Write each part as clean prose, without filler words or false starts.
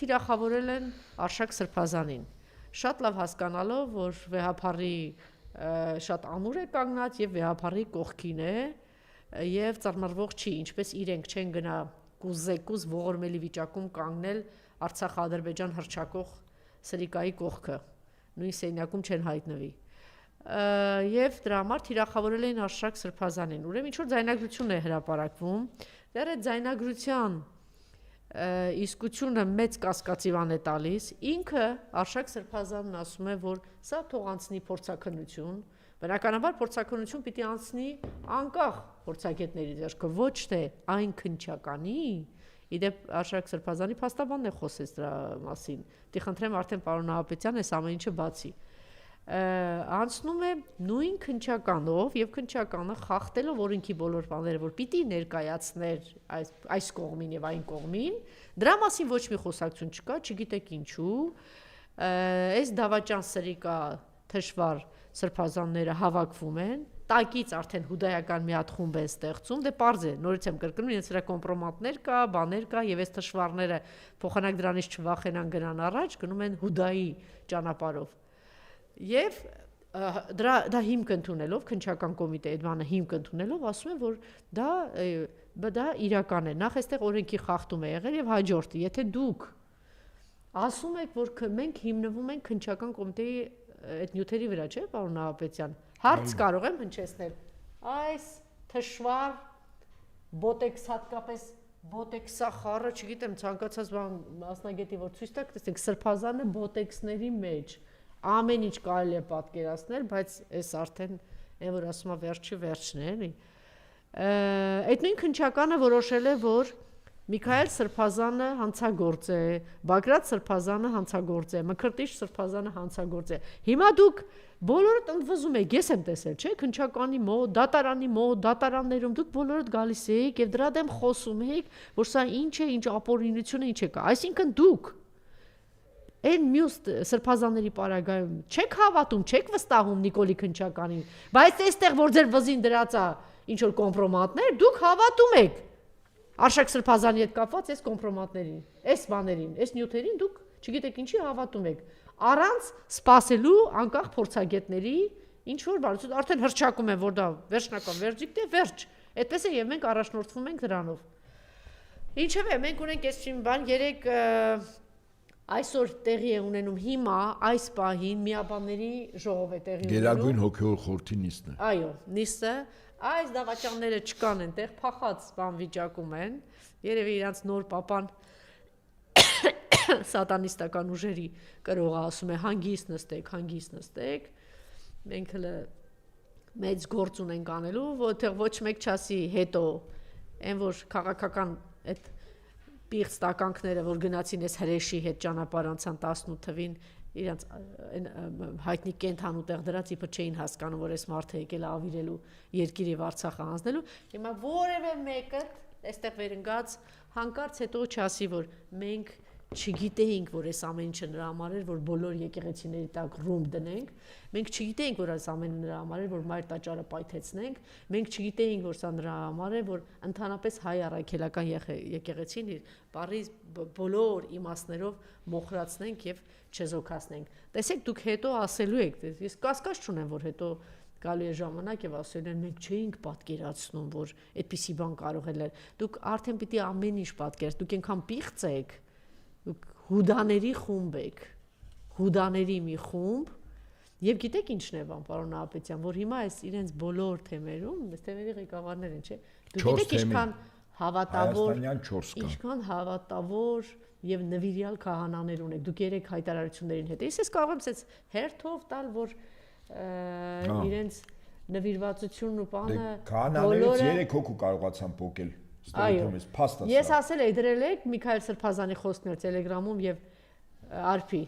թիրախավորել են Արշակ Սրբազանին, շատ լավ հասկանալով, որ վեհափառի շատ ամուր է կանգնած եւ վեհափառի կողքին է եւ ծառմռվող չի, ինչպես իրենք չեն գնա կուզեկուզ ողորմելի վիճակում կանգնել Արցախ-Ադրբեջան հռչակող Սրիկայի կողքը, նույն սենյակում չեն հայտնվի։ Եվ դրա համար թիրախավորել էին Արշակ Սրբազանին։ Ուրեմն ինչ որ ձայնագրություն է հրապարակվում, դեռ այդ ձայնագրության իսկությունը մեծ կասկածիվան է տալիս, ինքը Արշակ Սրբազանն ասում է, որ սա թող անցնի փորձաքննություն, բնականաբար փորձաքննություն պիտի անցնի անկախ փորձագետների ձեռքը, ոչ թե այն քննչականի, իդեպ Արշակ Սրբազանի փաստաբանն է խոսեց դրա մասին, դի խնդրեմ արդեն պարոն Նահապետյան այս ամեն ինչը բացի, անցնում է նույն քննչականով եւ քննչականը խախտելով օրենքի բոլոր բաները, որ պիտի ներկայացներ այս կողմին եւ այն կողմին, դրա մասին ոչ մի խոսակցություն չկա, չգիտեք ինչու, այս դավաճան Սրիկա թշվառ սրբազանները հավաքվում են, տակից արդեն հուդայական մի հատ խումբ է ստեղծում, դե պարզ է, նորից եմ կրկնում, իրենց վրա կոմպրոմատներ կա, բաներ կա եւ այս թշվառները փոխանակ դրանից չվախենան գնան առաջ, գնում են հուդայի ճանապարհով։ Եվ դա հիմք ընդունելով, քննչական կոմիտեի այդ բանը հիմք ընդունելով, ասում են, որ դա իրական է, նախ այստեղ օրենքի խախտում է եղել եւ հաջորդը, եթե դուք ասում եք, որ մենք հիմնվում ենք քննչական կոմիտեի այդ նյութերի վրա, չէ, պարոն Նահապետյան, հարց կարող եմ հնչեցնել, այս թշվառ բոտեքս հատկապես բոտեքսա խառը, չգիտեմ, ցանկացած բան մասնագետի որ ցույց տաք, տեսեք, սրբազանը բոտեքսների մեջ ամեն ինչ կարելի է պատկերացնել, բայց այս արդեն այն որ ասում է վերջի վերջն է, էլի։ Այդ նույն քննչականը որոշել է, որ Միքայել Սրբազանը հանցագործ է, Բագրատ Սրբազանը հանցագործ է, Մկրտիչ Սրբազանը հանցագործ է։ Հիմա դուք բոլորդ ընդվզում եք, ես եմ տեսել, չէ, քննչականի մոտ, դատարանի մոտ, դատարաններում դուք բոլորդ գալիս եք եւ դրա դեմ խոսում եք, որ սա ինչ է, ինչ ապօրինություն է, ինչ է կա։ Այսինքն դուք Այն մյուս սրբազանների պարագայում չեք հավատում, չեք վստահում Նիկոլի քննչականին, բայց այստեղ որ ձեր վզին դրած է ինչ որ կոմպրոմատներ, դուք հավատում եք Արշակ Սրբազանի հետ կապված այս կոմպրոմատներին, այս բաներին, այս նյութերին դուք չգիտեք ինչի հավատում եք, առանց սպասելու անկախ փորձագետների ինչ որ բան, արդեն հռչակում են, որ դա վերջնական վերջիկտ է, վերջ, այդպես է եւ մենք առաջնորդվում ենք դրանով։ Ինչևէ, մենք ունենք այսին բան, երեք այսօր տեղի է ունենում հիմա այս պահին միաբանների ժողով է տեղի ունենում։ Գերագույն հոգևոր խորհրդի նիստն է։ Այո, նիստը, այս դավաճանները չկան այնտեղ, փախած բան վիճակում են, երևի իրանց նոր պապան սատանիստական ուժերի կրողը ասում է հանգիստ նստեք, մենք հələ մեծ գործ ունենք անելու, որտեղ ոչ մեկ չասի հետո, այն որ քաղաքական այդ պիղծ տականքները, որ գնացին այս հրեշի հետ ճանապարհ անցան 18 թվին, իրանց հայտնի կենթանու տեղ դրած իբր չէին հասկանում, որ այս մարդը եկել է ավիրելու երկիր եւ Արցախը հանձնելու։ Հիմա որևէ մեկը այստեղ վերընկած հանկարծ հետո չասի, որ մենք չգիտեինք, որ այս ամեն ինչը նրա համար էր, որ բոլոր եկեղեցիների տակ ռումբ դնենք, մենք չգիտեինք, որ այս ամենը նրա համար էր, որ մայր տաճարը պայթեցնենք, մենք չգիտեինք, որ սա նրա համար է, որ ընդհանրապես հայ առաքելական եկեղեցին իր բառի բոլոր իմաստներով մոխրացնենք եւ չեզոքացնենք։ Տեսեք, դուք հետո ասելու եք, ես կասկած չունեմ, որ հետո գալու է ժամանակ եւ ասել են մենք չէինք պատկերացնում, որ այդպիսի բան կարող է լինել։ Դուք արդեն պիտի ամեն ինչ պատկերացնեք, դուք այնքան պիղծ եք, դուք հուդաների խումբ եք, հուդաների մի խումբ, եւ գիտեք ինչն է բան, պարոն Նահապետյան, որ հիմա այս իրենց բոլոր թեմերում, այս թեմերի ղեկավարներ են, չէ՞։ Դուք գիտեք ինչքան հավատավոր եւ նվիրյալ քահանաներ ունեք, դուք երեք հայտարարություններին հետ։ Ես կարող եմ ասես հերթով տալ, որ իրենց նվիրվածությունն ու բանը քահանաներից 3 հոգու կարողացան փոկել։ Ես ասել էի դրել եք Միքայել Սրբազանի խոսքներ Telegram-ում եւ Արփի։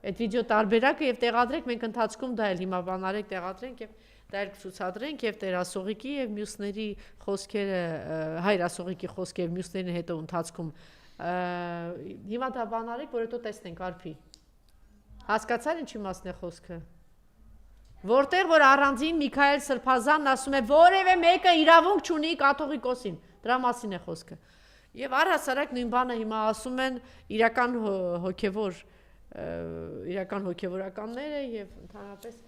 Այդ վիդեո տարբերակը եւ տեղադրեք, մենք ընթացքում դա էլ հիմա բանարեք տեղադրենք եւ դա էլ ցուցադրենք եւ Տերասողիկի եւ մյուսների խոսքերը, Հայրասողիկի խոսքերը մյուսներին հետո ընթացքում հիմա դա բանարեք, որ հետո տեսնենք Արփի։ Հասկացա՞ր ինչի մասն է խոսքը։ Որտեղ որ առանձին Միքայել Սրբազանն ասում է որևէ մեկը իրավունք չունի կաթողիկոսին, դրա մասին է խոսքը։ Եվ առհասարակ նույն բանը հիմա ասում են իրական հոգևորականները եւ ընդհանրապես